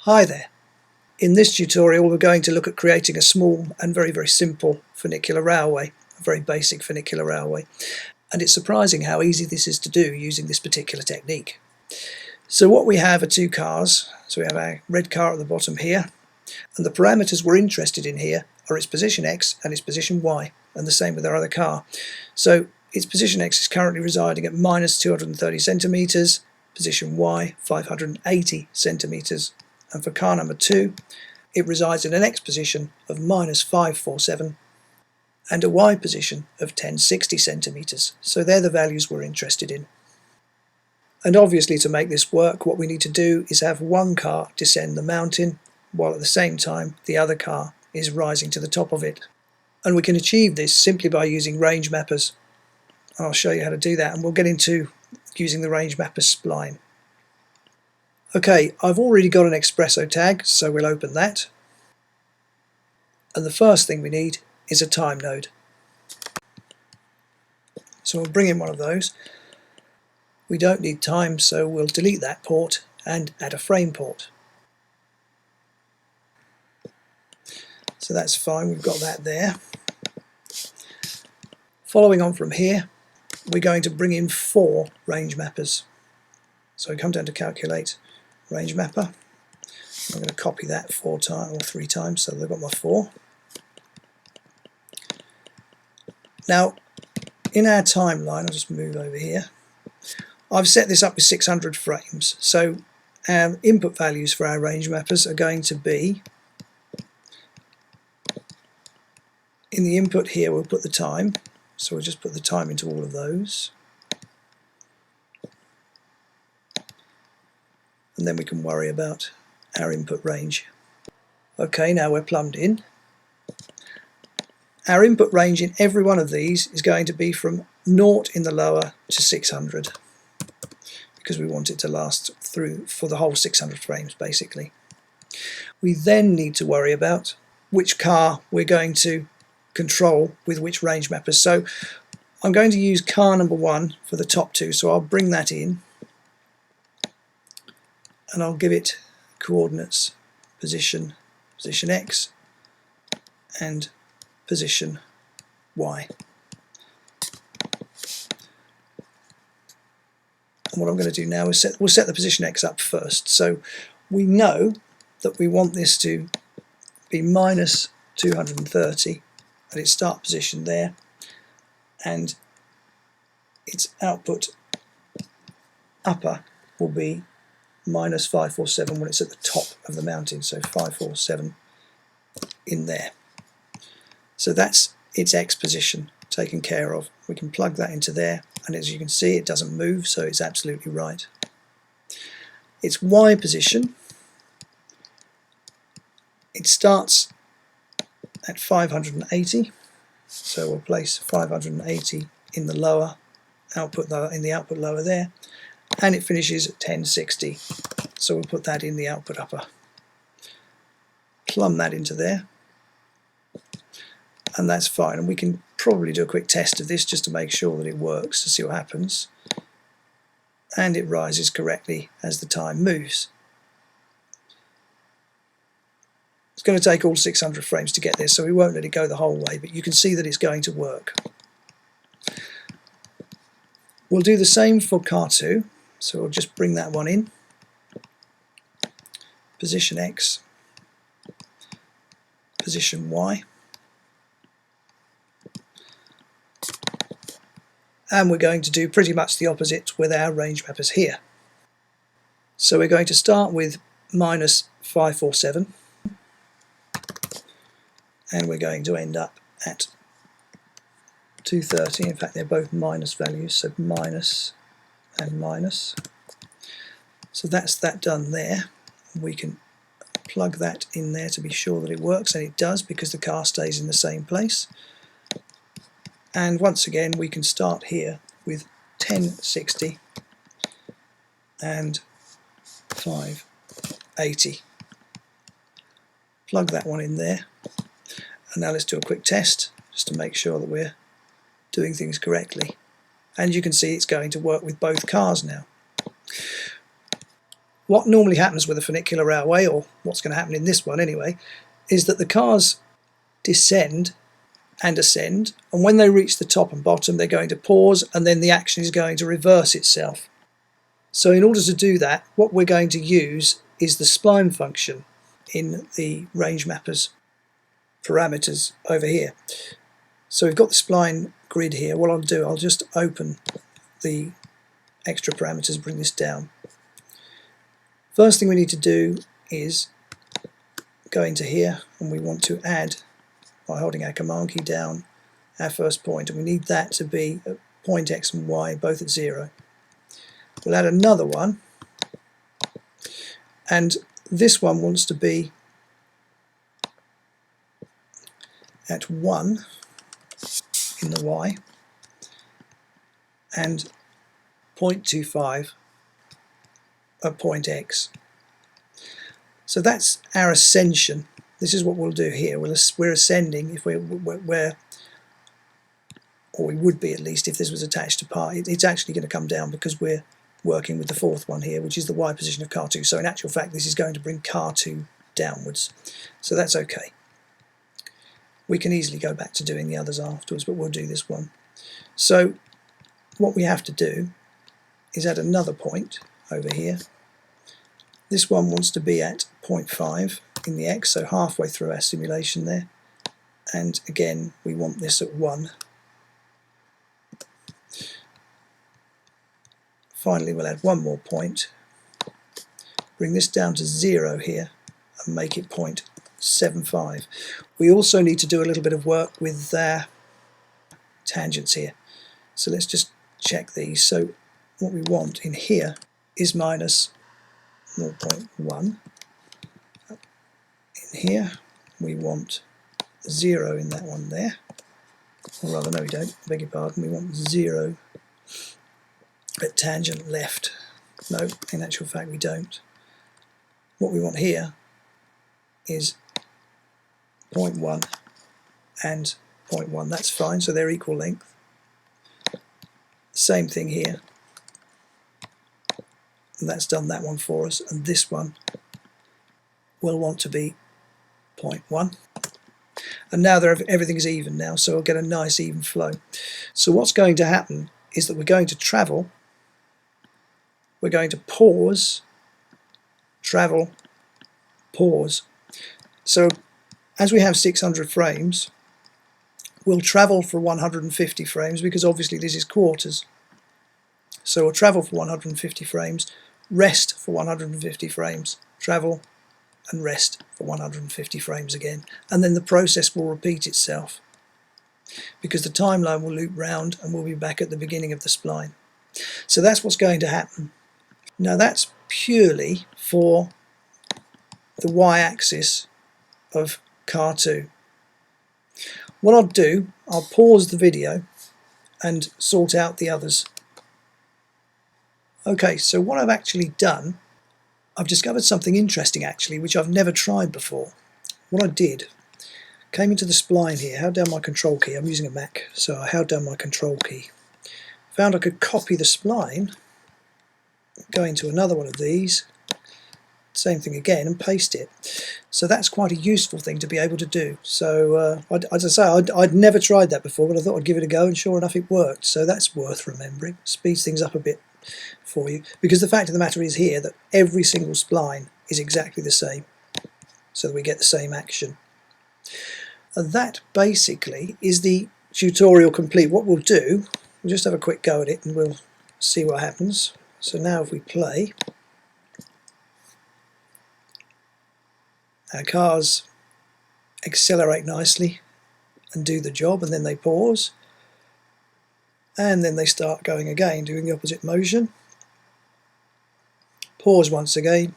Hi there. In this tutorial we're going to look at creating a small and very simple funicular railway, a very basic funicular railway, and it's surprising how easy this is to do using this particular technique. So what we have are two cars. So we have our red car at the bottom here, and the parameters we're interested in here are its position X and its position Y, and the same with our other car. So its position X is currently residing at minus 230 centimeters, position Y 580 centimeters. And for car number 2, it resides in an X position of minus 547 and a Y position of 1060 centimeters. So they're the values we're interested in. And obviously, to make this work, what we need to do is have one car descend the mountain while at the same time the other car is rising to the top of it. And we can achieve this simply by using range mappers. I'll show you how to do that, and we'll get into using the range mapper spline. Okay, I've already got an Expresso tag, so we'll open that. And the first thing we need is a time node. So we'll bring in one of those. We don't need time, so we'll delete that port and add a frame port. So that's fine, we've got that there. Following on from here, we're going to bring in 4 range mappers. So we come down to calculate range mapper. I'm going to copy that 4 times or 3 times, so they've got my 4. Now, in our timeline, I'll just move over here. I've set this up with 600 frames, so our input values for our range mappers are going to be, in the input here we'll put the time, so we'll just put the time into all of those, and then we can worry about our input range. Okay, now we're plumbed in. Our input range in every one of these is going to be from 0 in the lower to 600, because we want it to last through for the whole 600 frames basically. We then need to worry about which car we're going to control with which range mappers. So I'm going to use car number 1 for the top 2, so I'll bring that in and I'll give it coordinates position X and position Y. And what I'm going to do now is we'll set the position X up first. So we know that we want this to be minus 230 at its start position there, and its output upper will be minus 547 when it's at the top of the mountain, so 547 in there. So that's its X position taken care of. We can plug that into there, and as you can see it doesn't move, so it's absolutely right. Its Y position, it starts at 580, so we'll place 580 in the lower output, in the output lower there, and it finishes at 1060, so we'll put that in the output upper. Plumb that into there, and that's fine. And we can probably do a quick test of this just to make sure that it works, to see what happens. And it rises correctly as the time moves. It's going to take all 600 frames to get there, so we won't let it go the whole way, but you can see that it's going to work. We'll do the same for car 2, so we'll just bring that one in. Position X, position Y. And we're going to do pretty much the opposite with our range mappers here. So we're going to start with minus 547, and we're going to end up at 230. In fact, they're both minus values, so minus and minus. So that's that done there. We can plug that in there to be sure that it works, and it does, because the car stays in the same place. And once again we can start here with 1060 and 580. Plug that one in there, and now let's do a quick test just to make sure that we're doing things correctly. And you can see it's going to work with both cars now. What normally happens with a funicular railway, or what's going to happen in this one anyway, is that the cars descend and ascend, and when they reach the top and bottom they're going to pause, and then the action is going to reverse itself. So in order to do that, what we're going to use is the spline function in the range mappers parameters over here. So we've got the spline grid here. What I'll do, I'll just open the extra parameters, bring this down. First thing we need to do is go into here, and we want to add, by holding our command key down, our first point, and we need that to be at point X and Y both at 0. We'll add another one, and this one wants to be at 1 in the Y and 0.25 at point X. So that's our ascension. This is what we'll do here. We're ascending if or we would be at least if this was attached to part. It's actually going to come down because we're working with the fourth one here, which is the Y position of car 2. So in actual fact this is going to bring car 2 downwards. So that's okay. We can easily go back to doing the others afterwards, but we'll do this one. So what we have to do is add another point over here. This one wants to be at 0.5 in the X, so halfway through our simulation there. And again, we want this at 1. Finally, we'll add one more point, bring this down to 0 here, and make it 0.75. We also need to do a little bit of work with tangents here. So let's just check these. So what we want in here is minus 0.1. In here we want 0 in that one there. Or rather, no we don't, I beg your pardon, we want 0 at tangent left. No, in actual fact we don't. What we want here is 0.1 and 0.1. That's fine, so they're equal length. Same thing here. And that's done that one for us, and this one will want to be 0.1. And now everything is even now, so we'll get a nice even flow. So what's going to happen is that we're going to travel, we're going to pause, travel, pause. So as we have 600 frames, we'll travel for 150 frames because obviously this is quarters. So we'll travel for 150 frames, rest for 150 frames, travel and rest for 150 frames again, and then the process will repeat itself because the timeline will loop round and we'll be back at the beginning of the spline. So that's what's going to happen. Now that's purely for the y-axis of car 2. What I'll do, I'll pause the video and sort out the others. Okay, so what I've actually done, I've discovered something interesting actually, which I've never tried before. What I did, came into the spline here, held down my control key, I'm using a Mac, so I held down my control key, found I could copy the spline, go into another one of these, same thing again, and paste it. So that's quite a useful thing to be able to do. So as I say, I'd never tried that before, but I thought I'd give it a go, and sure enough it worked. So that's worth remembering. Speeds things up a bit for you, because the fact of the matter is here that every single spline is exactly the same, so that we get the same action. And that basically is the tutorial complete. What we'll do, we'll just have a quick go at it and we'll see what happens. So now if we play, our cars accelerate nicely and do the job, and then they pause, and then they start going again, doing the opposite motion. Pause once again,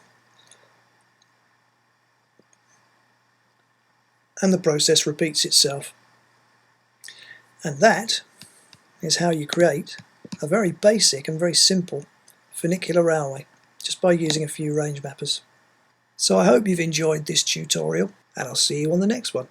and the process repeats itself. And that is how you create a very basic and very simple funicular railway, just by using a few range mappers. So I hope you've enjoyed this tutorial, and I'll see you on the next one.